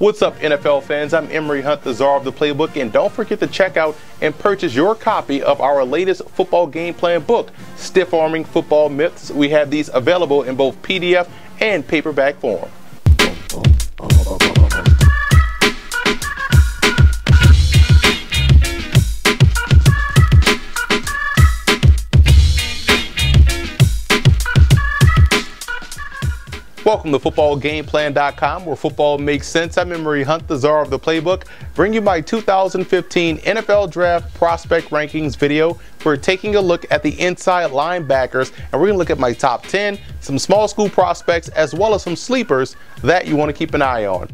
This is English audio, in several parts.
What's up, NFL fans? I'm Emory Hunt, the czar of the playbook, and don't forget to check out and purchase your copy of our latest football game plan book, Stiff Arming Football Myths. We have these available in both PDF and paperback form. Welcome to FootballGamePlan.com, where football makes sense. I'm Emory Hunt, the czar of the playbook, bring you my 2015 NFL Draft Prospect Rankings video. We're taking a look at the inside linebackers, and we're going to look at my top 10, some small school prospects, as well as some sleepers that you want to keep an eye on.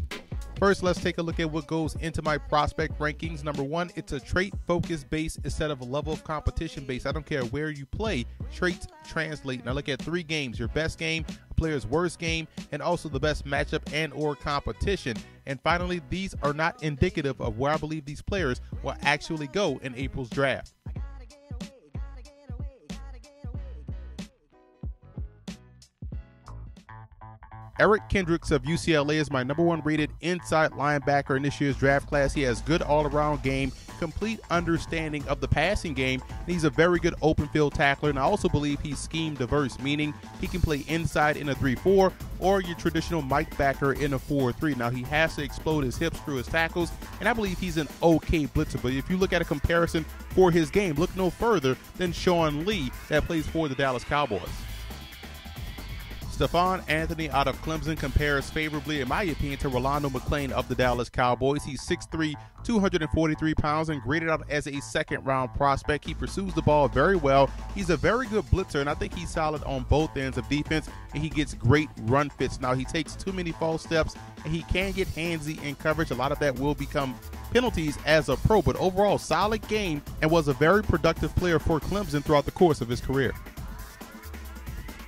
First, let's take a look at what goes into my prospect rankings. Number one, it's a trait focus base instead of a level of competition base. I don't care where you play, traits translate. Now look at 3 games: your best game, a player's worst game, and also the best matchup and or competition. And finally, these are not indicative of where I believe these players will actually go in April's draft. Eric Kendricks of UCLA is my number 1 rated inside linebacker in this year's draft class. He has good all-around game, complete understanding of the passing game, and he's a very good open field tackler. And I also believe he's scheme diverse, meaning he can play inside in a 3-4 or your traditional Mike backer in a 4-3. Now he has to explode his hips through his tackles, and I believe he's an okay blitzer. But if you look at a comparison for his game, look no further than Sean Lee that plays for the Dallas Cowboys. Stephon Anthony out of Clemson compares favorably, in my opinion, to Rolando McClain of the Dallas Cowboys. He's 6'3", 243 pounds, and graded out as a second-round prospect. He pursues the ball very well. He's a very good blitzer, and I think he's solid on both ends of defense, and he gets great run fits. Now, he takes too many false steps, and he can get handsy in coverage. A lot of that will become penalties as a pro, but overall, solid game, and was a very productive player for Clemson throughout the course of his career.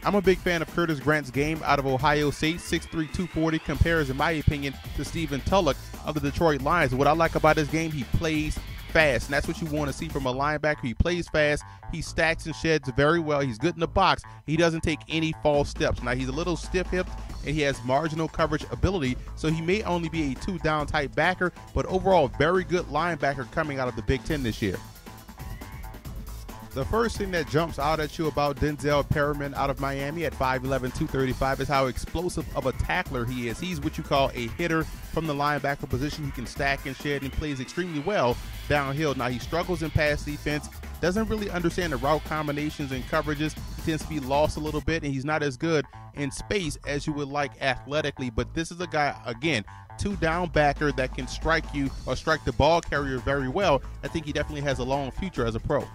I'm a big fan of Curtis Grant's game out of Ohio State. 6'3", 240 compares, in my opinion, to Stephen Tulloch of the Detroit Lions. What I like about his game, he plays fast, and that's what you want to see from a linebacker. He plays fast, he stacks and sheds very well, he's good in the box, he doesn't take any false steps. Now, he's a little stiff-hipped, and he has marginal coverage ability, so he may only be a 2-down type backer, but overall, very good linebacker coming out of the Big Ten this year. The first thing that jumps out at you about Denzel Perryman out of Miami at 5'11", 235 is how explosive of a tackler he is. He's what you call a hitter from the linebacker position. He can stack and shed and plays extremely well downhill. Now, he struggles in pass defense, doesn't really understand the route combinations and coverages. He tends to be lost a little bit, and he's not as good in space as you would like athletically. But this is a guy, again, 2-down backer that can strike you or strike the ball carrier very well. I think he definitely has a long future as a pro.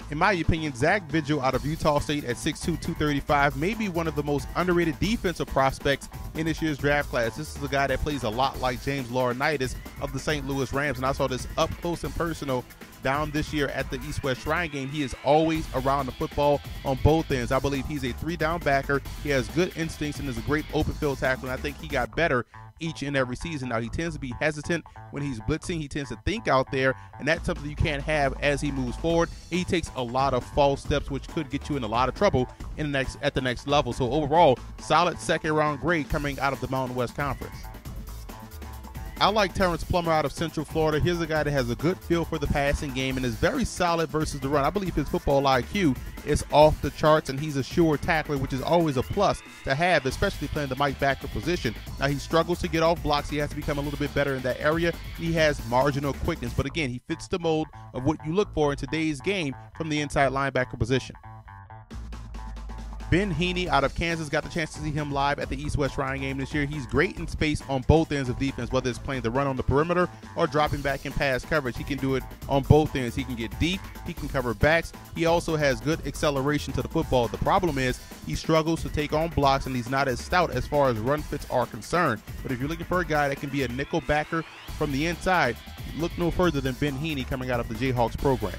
In my opinion, Zach Vigil out of Utah State at 6'2", 235 may be one of the most underrated defensive prospects in this year's draft class. This is a guy that plays a lot like James Laurinaitis of the St. Louis Rams, and I saw this up close and personal down this year at the East-West Shrine game. He is always around the football on both ends. I believe he's a 3-down backer. He has good instincts and is a great open field tackler, and I think he got better each and every season. Now, he tends to be hesitant when he's blitzing. He tends to think out there, and that's something you can't have as he moves forward. He takes a lot of false steps, which could get you in a lot of trouble at the next level. So overall, solid second-round grade coming out of the Mountain West Conference. I like Terrence Plummer out of Central Florida. Here's a guy that has a good feel for the passing game and is very solid versus the run. I believe his football IQ is off the charts, and he's a sure tackler, which is always a plus to have, especially playing the Mike backer position. Now, he struggles to get off blocks. He has to become a little bit better in that area. He has marginal quickness, but again, he fits the mold of what you look for in today's game from the inside linebacker position. Ben Heaney out of Kansas, got the chance to see him live at the East-West Shrine game this year. He's great in space on both ends of defense, whether it's playing the run on the perimeter or dropping back in pass coverage. He can do it on both ends. He can get deep. He can cover backs. He also has good acceleration to the football. The problem is he struggles to take on blocks, and he's not as stout as far as run fits are concerned. But if you're looking for a guy that can be a nickel backer from the inside, look no further than Ben Heaney coming out of the Jayhawks program.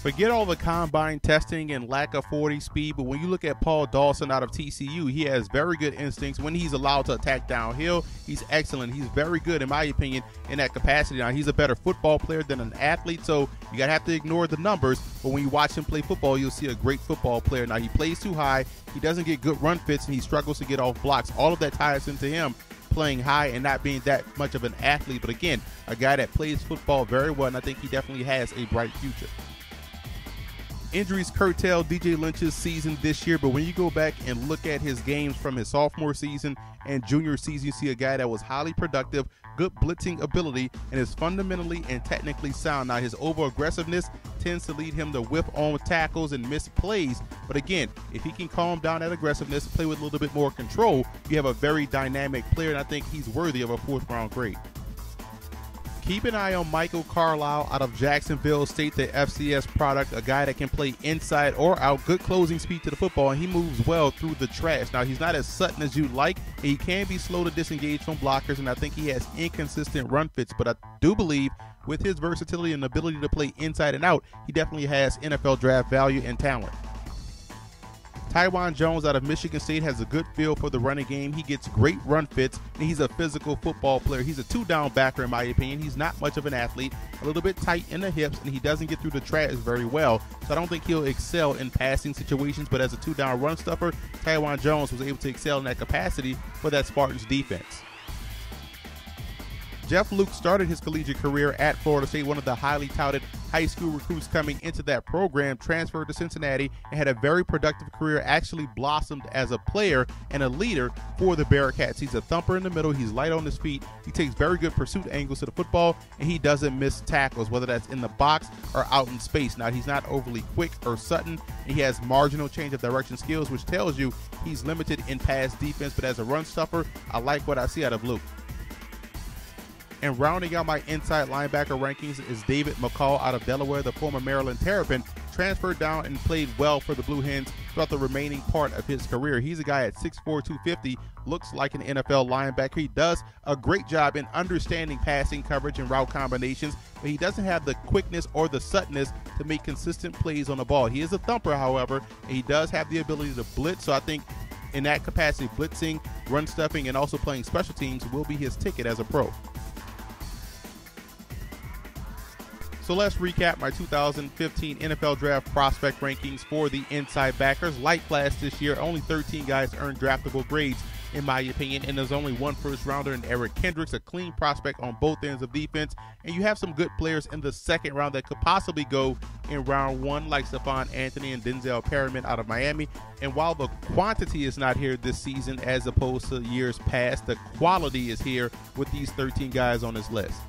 Forget all the combine testing and lack of 40 speed, but when you look at Paul Dawson out of TCU, he has very good instincts. When he's allowed to attack downhill, he's excellent. He's very good, in my opinion, in that capacity. Now, he's a better football player than an athlete, so you got to have to ignore the numbers, but when you watch him play football, you'll see a great football player. Now, he plays too high, he doesn't get good run fits, and he struggles to get off blocks. All of that ties into him playing high and not being that much of an athlete. But again, a guy that plays football very well, and I think he definitely has a bright future. Injuries curtailed DJ Lynch's season this year, but when you go back and look at his games from his sophomore season and junior season, you see a guy that was highly productive, good blitzing ability, and is fundamentally and technically sound. Now, his over-aggressiveness tends to lead him to whiff on tackles and miss plays, but again, if he can calm down that aggressiveness, play with a little bit more control, you have a very dynamic player, and I think he's worthy of a 4th-round grade. Keep an eye on Michael Carlisle out of Jacksonville State, the FCS product, a guy that can play inside or out, good closing speed to the football, and he moves well through the trash. Now, he's not as Sutton as you'd like, and he can be slow to disengage from blockers, and I think he has inconsistent run fits, but I do believe with his versatility and ability to play inside and out, he definitely has NFL draft value and talent. Taiwan Jones out of Michigan State has a good feel for the running game. He gets great run fits, and he's a physical football player. He's a 2-down backer, in my opinion. He's not much of an athlete, a little bit tight in the hips, and he doesn't get through the trash very well. So I don't think he'll excel in passing situations, but as a 2-down run stuffer, Taiwan Jones was able to excel in that capacity for that Spartans defense. Jeff Luke started his collegiate career at Florida State, one of the highly touted high school recruits coming into that program, transferred to Cincinnati, and had a very productive career, actually blossomed as a player and a leader for the Bearcats. He's a thumper in the middle, he's light on his feet, he takes very good pursuit angles to the football, and he doesn't miss tackles, whether that's in the box or out in space. Now, he's not overly quick or Sutton, and he has marginal change of direction skills, which tells you he's limited in pass defense, but as a run stuffer, I like what I see out of Luke. And rounding out my inside linebacker rankings is David McCall out of Delaware, the former Maryland Terrapin, transferred down and played well for the Blue Hens throughout the remaining part of his career. He's a guy at 6'4", 250, looks like an NFL linebacker. He does a great job in understanding passing coverage and route combinations, but he doesn't have the quickness or the suddenness to make consistent plays on the ball. He is a thumper, however, and he does have the ability to blitz, so I think in that capacity, blitzing, run stuffing, and also playing special teams will be his ticket as a pro. So let's recap my 2015 NFL Draft prospect rankings for the inside backers. Light class this year, only 13 guys earned draftable grades, in my opinion, and there's only one first-rounder in Eric Kendricks, a clean prospect on both ends of defense, and you have some good players in the second round that could possibly go in round 1, like Stephon Anthony and Denzel Perryman out of Miami. And while the quantity is not here this season as opposed to years past, the quality is here with these 13 guys on this list.